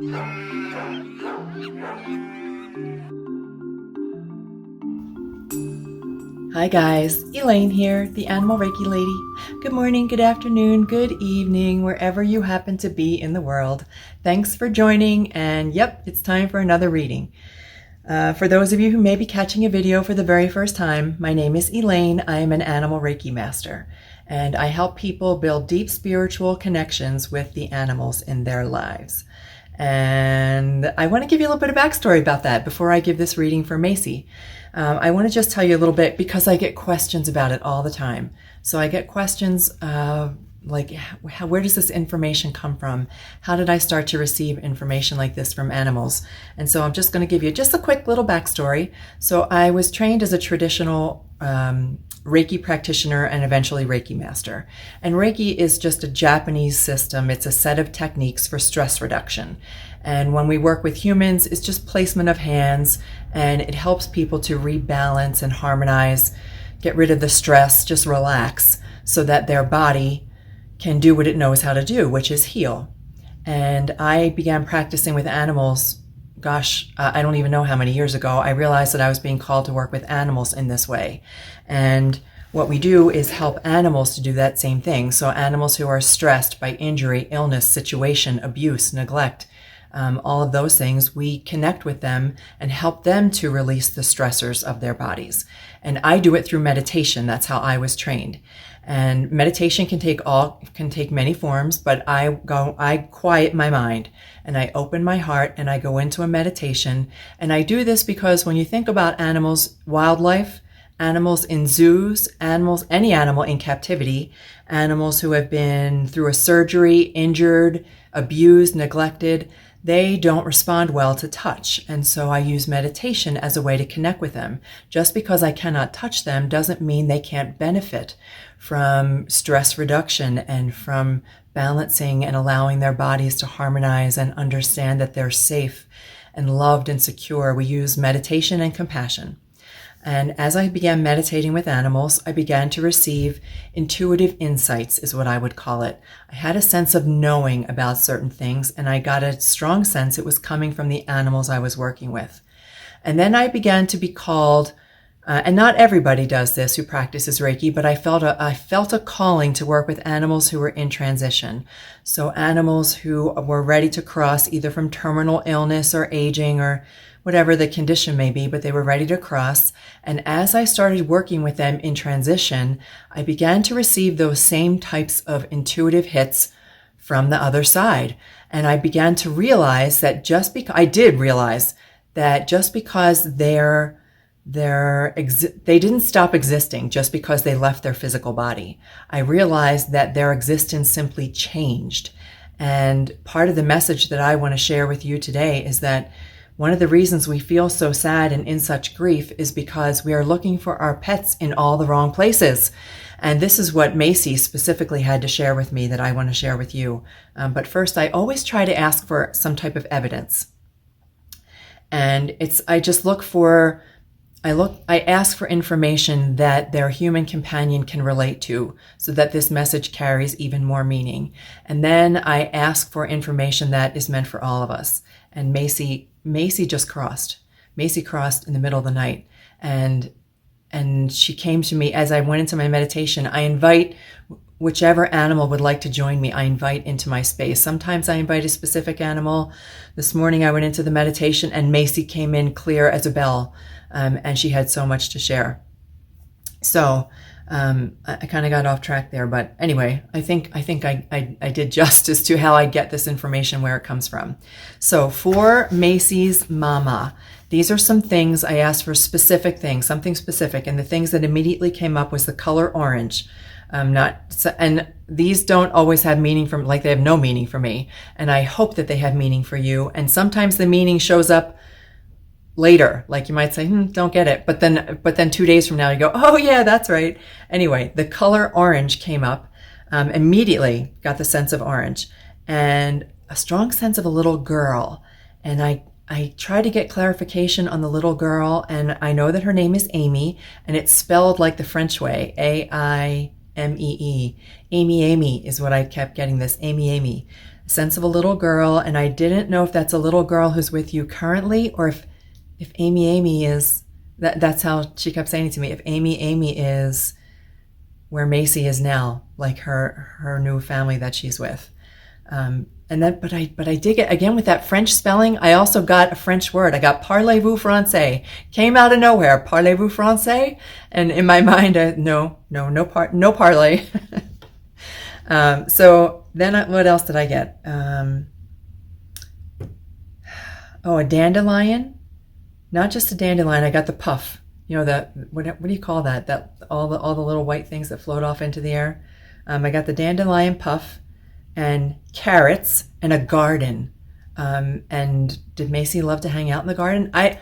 Hi guys, Elaine here, the Animal Reiki Lady. Good morning, good afternoon, good evening, wherever you happen to be in the world. Thanks for joining, and yep, it's time for another reading. For those of you who may be catching a video for the very first time, my name is Elaine. I am an Animal Reiki Master, and I help people build deep spiritual connections with the animals in their lives. And I want to give you a little bit of backstory about that before I give this reading for Macy. I want to just tell you a little bit because I get questions about it all the time. So I get questions like, where does this information come from? How did I start to receive information like this from animals? And so I'm just going to give you just a quick little backstory. So I was trained as a traditional Reiki practitioner and eventually Reiki master. And Reiki is just a Japanese system. It's a set of techniques for stress reduction. And when we work with humans, it's just placement of hands, and it helps people to rebalance and harmonize, get rid of the stress, just relax, so that their body can do what it knows how to do, which is heal. And I began practicing with animals, I don't even know how many years ago. I realized that I was being called to work with animals in this way. And what we do is help animals to do that same thing. So animals who are stressed by injury, illness, situation, abuse, neglect, all of those things, we connect with them and help them to release the stressors of their bodies. And I do it through meditation. That's how I was trained. And meditation can take many forms, but I quiet my mind and I open my heart and I go into a meditation. And I do this because when you think about animals, wildlife, animals in zoos, any animal in captivity, animals who have been through a surgery, injured, abused, neglected, they don't respond well to touch. And so I use meditation as a way to connect with them. Just because I cannot touch them doesn't mean they can't benefit from stress reduction and from balancing and allowing their bodies to harmonize and understand that they're safe and loved and secure. We use meditation and compassion. And as I began meditating with animals, I began to receive intuitive insights, is what I would call it. I had a sense of knowing about certain things, and I got a strong sense it was coming from the animals I was working with. And then I began to be called, and not everybody does this who practices Reiki, but I felt a calling to work with animals who were in transition. So animals who were ready to cross either from terminal illness or aging or whatever the condition may be, but they were ready to cross. And as I started working with them in transition, I began to receive those same types of intuitive hits from the other side. And I began to realize that I did realize that just because they didn't stop existing just because they left their physical body. I realized that their existence simply changed. And part of the message that I want to share with you today is that one of the reasons we feel so sad and in such grief is because we are looking for our pets in all the wrong places. And this is what Macy specifically had to share with me that I want to share with you. But first, I always try to ask for some type of evidence. And I ask for information that their human companion can relate to so that this message carries even more meaning. And then I ask for information that is meant for all of us. And Macy just crossed. Macy crossed in the middle of the night. And she came to me as I went into my meditation. I invite whichever animal would like to join me, I invite into my space. Sometimes I invite a specific animal. This morning I went into the meditation and Macy came in clear as a bell. And she had so much to share. So I kind of got off track there, but anyway, I think I did justice to how I get this information, where it comes from. So for Macy's mama, these are some things I asked for, specific things, something specific, and the things that immediately came up was the color orange. And these don't always have meaning they have no meaning for me, and I hope that they have meaning for you. And sometimes the meaning shows up later, like you might say, don't get it. But then 2 days from now you go, oh yeah, that's right. Anyway, the color orange came up, immediately got the sense of orange and a strong sense of a little girl. And I tried to get clarification on the little girl, and I know that her name is Amy, and it's spelled like the French way, Aimee. Amy is what I kept getting, this Amy. sense of a little girl, and I didn't know if that's a little girl who's with you currently, or if Amy is, that's how she kept saying it to me, if Amy is where Macy is now, like her new family that she's with. But I did get, again, with that French spelling, I also got a French word. I got parlez-vous français. Came out of nowhere, parlez-vous français? And in my mind, no parlez. So then what else did I get? A dandelion. Not just a dandelion, I got the puff. You know, what do you call that? That all the little white things that float off into the air. I got the dandelion puff and carrots and a garden. And did Macy love to hang out in the garden? I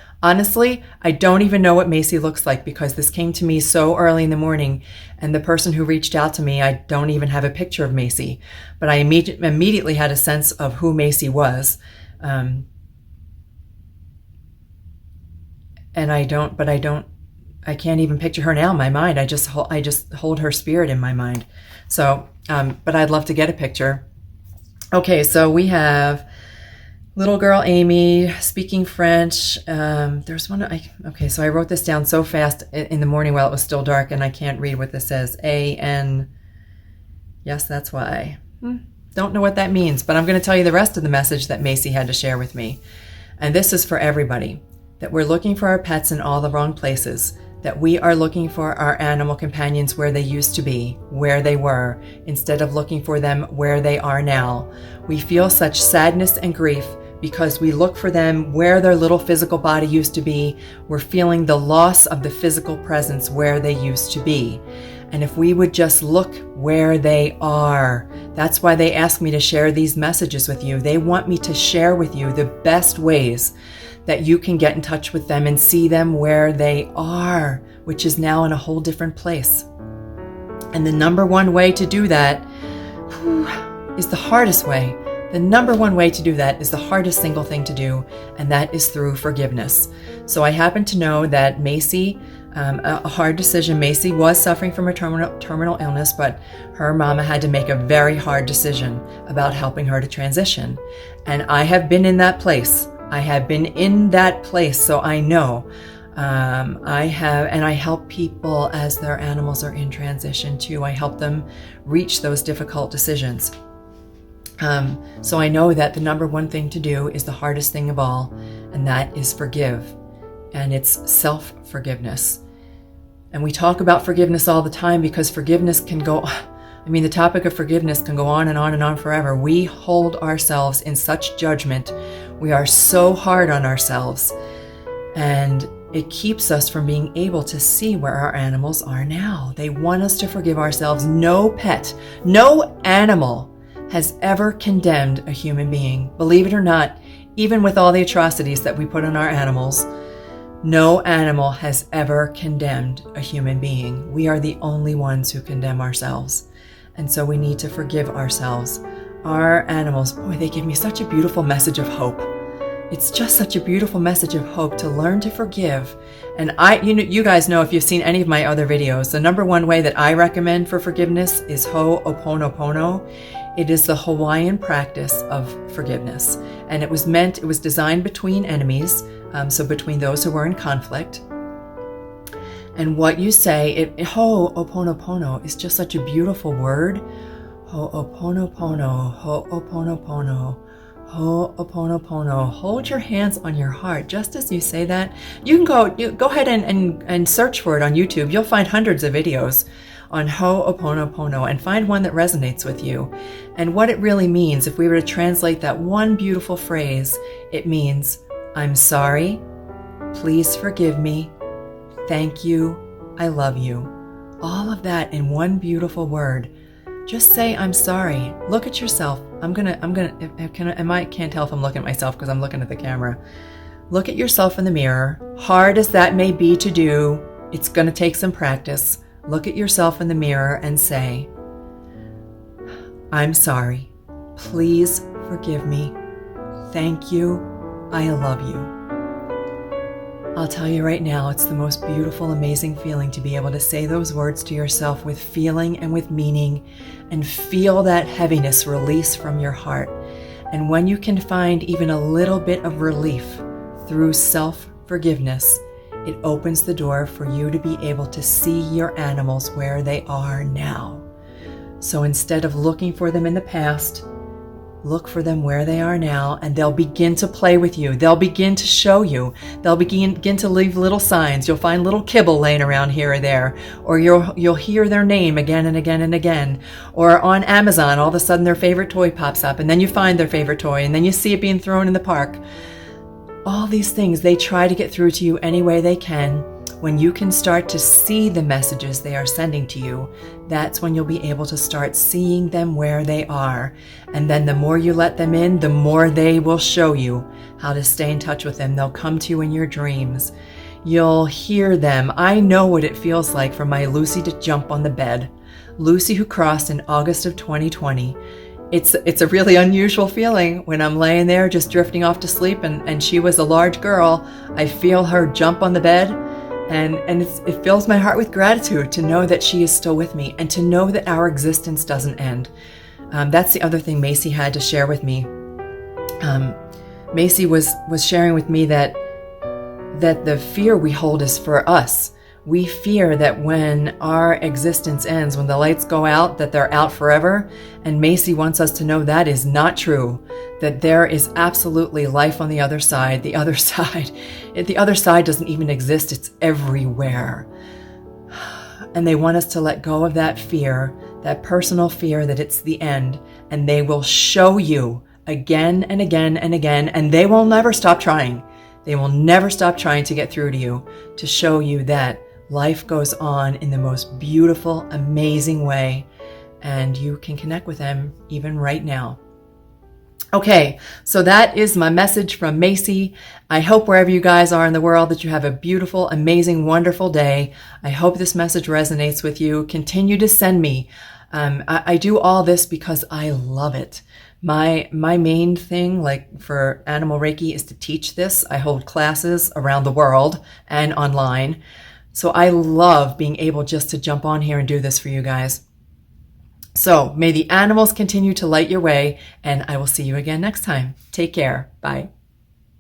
don't even know what Macy looks like, because this came to me so early in the morning, and the person who reached out to me, I don't even have a picture of Macy, but I immediately had a sense of who Macy was. And I can't even picture her now in my mind. I just hold her spirit in my mind. So, but I'd love to get a picture. Okay, so we have little girl Amy speaking French. There's one, okay, so I wrote this down so fast in the morning while it was still dark, and I can't read what this says. A-N, yes, that's why. Don't know what that means, but I'm going to tell you the rest of the message that Macy had to share with me. And this is for everybody, that we're looking for our pets in all the wrong places, that we are looking for our animal companions where they used to be, where they were, instead of looking for them where they are now. We feel such sadness and grief because we look for them where their little physical body used to be. We're feeling the loss of the physical presence where they used to be. And if we would just look where they are, that's why they ask me to share these messages with you. They want me to share with you the best ways that you can get in touch with them and see them where they are, which is now in a whole different place. And the number one way to do that is the hardest way. The number one way to do that is the hardest single thing to do, and that is through forgiveness. So I happen to know that Macy, a hard decision. Macy was suffering from a terminal illness, but her mama had to make a very hard decision about helping her to transition. And I have been in that place. I have been in that place, so I know. I help people as their animals are in transition too. I help them reach those difficult decisions. So I know that the number one thing to do is the hardest thing of all, and that is forgive. And it's self-forgiveness. And we talk about forgiveness all the time because forgiveness can go, the topic of forgiveness can go on and on and on forever. We hold ourselves in such judgment. We are so hard on ourselves. And it keeps us from being able to see where our animals are now. They want us to forgive ourselves. No pet, no animal has ever condemned a human being. Believe it or not, even with all the atrocities that we put on our animals, no animal has ever condemned a human being. We are the only ones who condemn ourselves. And so we need to forgive ourselves. Our animals, boy, they give me such a beautiful message of hope. It's just such a beautiful message of hope to learn to forgive. And you guys know, if you've seen any of my other videos, the number one way that I recommend for forgiveness is Ho'oponopono. It is the Hawaiian practice of forgiveness. And it was designed between enemies, so between those who were in conflict. And what you say, Ho'oponopono is just such a beautiful word. Ho'oponopono, Ho'oponopono, Ho'oponopono. Hold your hands on your heart just as you say that. You can go ahead and search for it on YouTube. You'll find hundreds of videos on Ho'oponopono and find one that resonates with you. And what it really means, if we were to translate that one beautiful phrase, it means, I'm sorry, please forgive me, thank you, I love you. All of that in one beautiful word. Just say, I'm sorry. Look at yourself. I can't tell if I'm looking at myself because I'm looking at the camera. Look at yourself in the mirror. Hard as that may be to do, it's going to take some practice. Look at yourself in the mirror and say, I'm sorry. Please forgive me. Thank you. I love you. I'll tell you right now, it's the most beautiful, amazing feeling to be able to say those words to yourself with feeling and with meaning, and feel that heaviness release from your heart. And when you can find even a little bit of relief through self-forgiveness, it opens the door for you to be able to see your animals where they are now. So instead of looking for them in the past, look for them where they are now, and they'll begin to play with you. They'll begin to show you. They'll begin to leave little signs. You'll find little kibble laying around here or there, or you'll hear their name again and again and again. Or on Amazon, all of a sudden their favorite toy pops up, and then you find their favorite toy, and then you see it being thrown in the park. All these things, they try to get through to you any way they can. When you can start to see the messages they are sending to you, that's when you'll be able to start seeing them where they are. And then the more you let them in, the more they will show you how to stay in touch with them. They'll come to you in your dreams. You'll hear them. I know what it feels like for my Lucy to jump on the bed. Lucy, who crossed in August of 2020. It's a really unusual feeling when I'm laying there just drifting off to sleep, and she was a large girl. I feel her jump on the bed. And it fills my heart with gratitude to know that she is still with me, and to know that our existence doesn't end. That's the other thing Macy had to share with me. Macy was sharing with me that the fear we hold is for us. We fear that when our existence ends, when the lights go out, that they're out forever. And Macy wants us to know that is not true, that there is absolutely life on the other side. The other side doesn't even exist. It's everywhere. And they want us to let go of that fear, that personal fear that it's the end. And they will show you again and again and again, and they will never stop trying. They will never stop trying to get through to you, to show you that life goes on in the most beautiful, amazing way, and you can connect with them even right now. Okay, so that is my message from Macy. I hope wherever you guys are in the world that you have a beautiful, amazing, wonderful day. I hope this message resonates with you. Continue to send me. I do all this because I love it. My main thing, like for Animal Reiki, is to teach this. I hold classes around the world and online. So I love being able just to jump on here and do this for you guys. So may the animals continue to light your way, and I will see you again next time. Take care. Bye.